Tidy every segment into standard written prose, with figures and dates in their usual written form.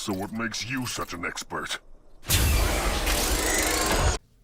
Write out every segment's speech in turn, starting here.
So what makes you such an expert?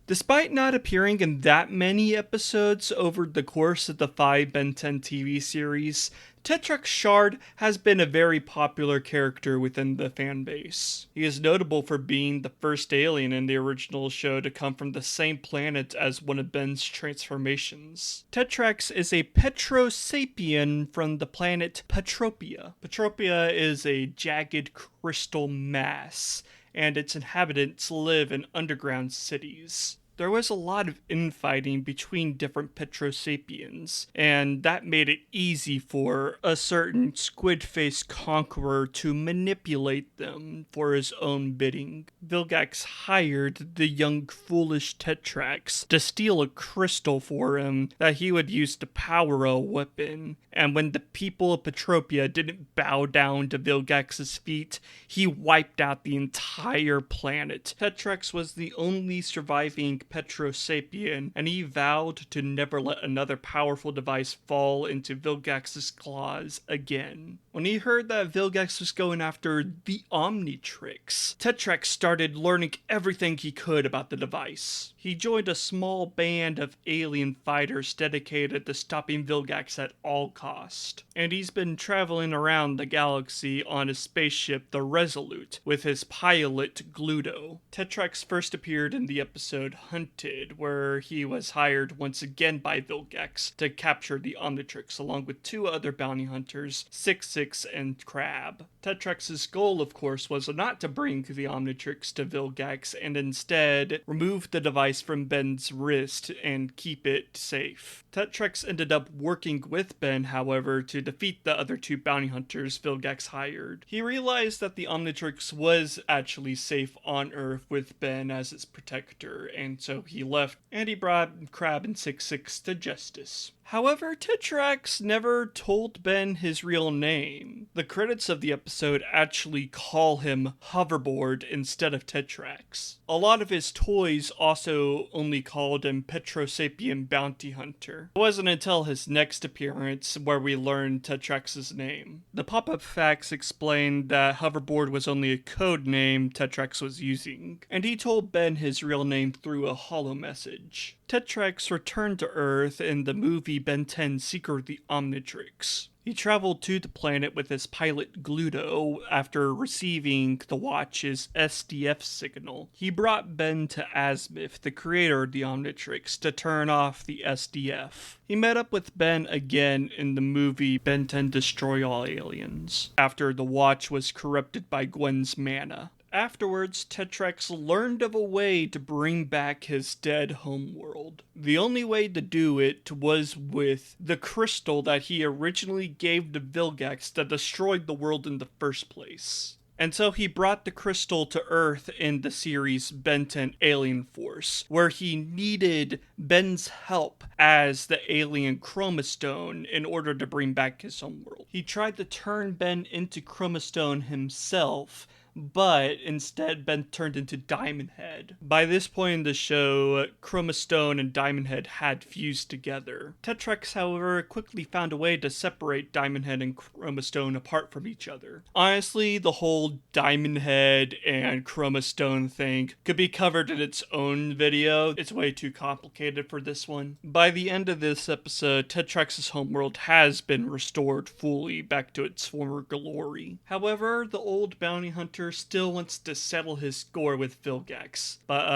Despite not appearing in that many episodes over the course of the 5 Ben 10 TV series, Tetrax Shard has been a very popular character within the fanbase. He is notable for being the first alien in the original show to come from the same planet as one of Ben's transformations. Tetrax is a Petrosapien from the planet Petropia. Petropia is a jagged crystal mass, and its inhabitants live in underground cities. There was a lot of infighting between different Petrosapiens, and that made it easy for a certain squid-faced conqueror to manipulate them for his own bidding. Vilgax hired the young foolish Tetrax to steal a crystal for him that he would use to power a weapon, and when the people of Petropia didn't bow down to Vilgax's feet, he wiped out the entire planet. Tetrax was the only surviving Petrosapien, and he vowed to never let another powerful device fall into Vilgax's claws again. When he heard that Vilgax was going after the Omnitrix, Tetrax started learning everything he could about the device. He joined a small band of alien fighters dedicated to stopping Vilgax at all cost, and he's been traveling around the galaxy on his spaceship, the Resolute, with his pilot, Gluto. Tetrax first appeared in the episode Hunted, where he was hired once again by Vilgax to capture the Omnitrix along with 2 other bounty hunters, SixSix and Kraab. Tetrax's goal, of course, was not to bring the Omnitrix to Vilgax and instead remove the device from Ben's wrist and keep it safe. Tetrax ended up working with Ben, however, to defeat the other 2 bounty hunters Vilgax hired. He realized that the Omnitrix was actually safe on Earth with Ben as its protector, and so he left, and he brought Kraab and SixSix to justice. However, Tetrax never told Ben his real name. The credits of the episode actually call him Hoverboard instead of Tetrax. A lot of his toys also only called him Petrosapien Bounty Hunter. It wasn't until his next appearance where we learned Tetrax's name. The pop-up facts explained that Hoverboard was only a code name Tetrax was using, and he told Ben his real name through a holo message. Tetrax returned to Earth in the movie Ben 10 Secret of the Omnitrix. He traveled to the planet with his pilot Gluto after receiving the Watch's SDF signal. He brought Ben to Azmuth, the creator of the Omnitrix, to turn off the SDF. He met up with Ben again in the movie Ben 10 Destroy All Aliens, after the Watch was corrupted by Gwen's mana. Afterwards, Tetrax learned of a way to bring back his dead homeworld. The only way to do it was with the crystal that he originally gave to Vilgax that destroyed the world in the first place. And so he brought the crystal to Earth in the series Ben 10 Alien Force, where he needed Ben's help as the alien Chromastone in order to bring back his homeworld. He tried to turn Ben into Chromastone himself, but instead Ben turned into Diamondhead. By this point in the show, Chromastone and Diamondhead had fused together. Tetrax, however, quickly found a way to separate Diamondhead and Chromastone apart from each other. Honestly, the whole Diamondhead and Chromastone thing could be covered in its own video. It's way too complicated for this one. By the end of this episode, Tetrax's homeworld has been restored fully back to its former glory. However, the old bounty hunter still wants to settle his score with Vilgax, but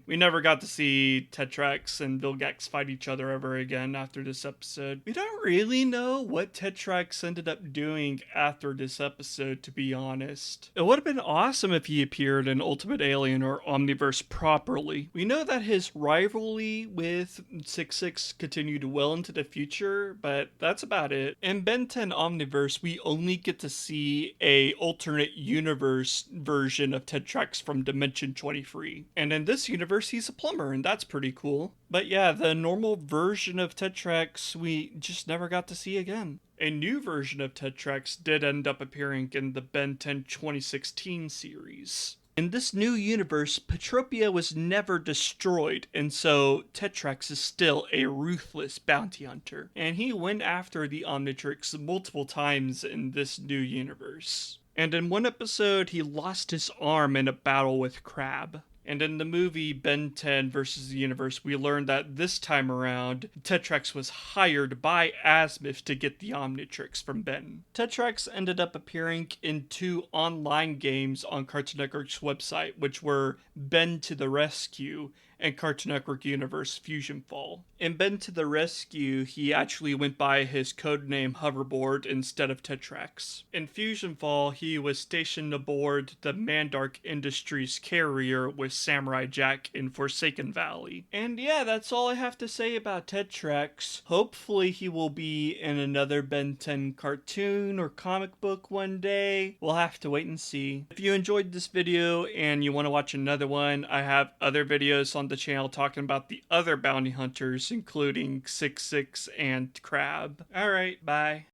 we never got to see Tetrax and Vilgax fight each other ever again after this episode. We don't really know what Tetrax ended up doing after this episode, to be honest. It would have been awesome if he appeared in Ultimate Alien or Omniverse properly. We know that his rivalry with SixSix continued well into the future, but that's about it. In Ben 10 Omniverse, we only get to see a alternate universe version of Tetrax from Dimension 23. And in this universe, he's a plumber, and that's pretty cool. But yeah, the normal version of Tetrax we just never got to see again. A new version of Tetrax did end up appearing in the Ben 10 2016 series. In this new universe, Petropia was never destroyed, and so Tetrax is still a ruthless bounty hunter, and he went after the Omnitrix multiple times in this new universe. And in one episode, he lost his arm in a battle with Kraab. And in the movie Ben 10 versus the Universe, we learned that this time around, Tetrax was hired by Azmuth to get the Omnitrix from Ben. Tetrax ended up appearing in 2 online games on Cartoon Network's website, which were Ben to the Rescue and Cartoon Network Universe Fusion Fall. In Ben to the Rescue, he actually went by his codename Hoverboard instead of Tetrax. In Fusion Fall, he was stationed aboard the Mandark Industries carrier with Samurai Jack in Forsaken Valley. And yeah, that's all I have to say about Tetrax. Hopefully he will be in another Ben 10 cartoon or comic book one day. We'll have to wait and see. If you enjoyed this video and you want to watch another one, I have other videos on the channel talking about the other bounty hunters, including SixSix and Kraab. Alright, bye.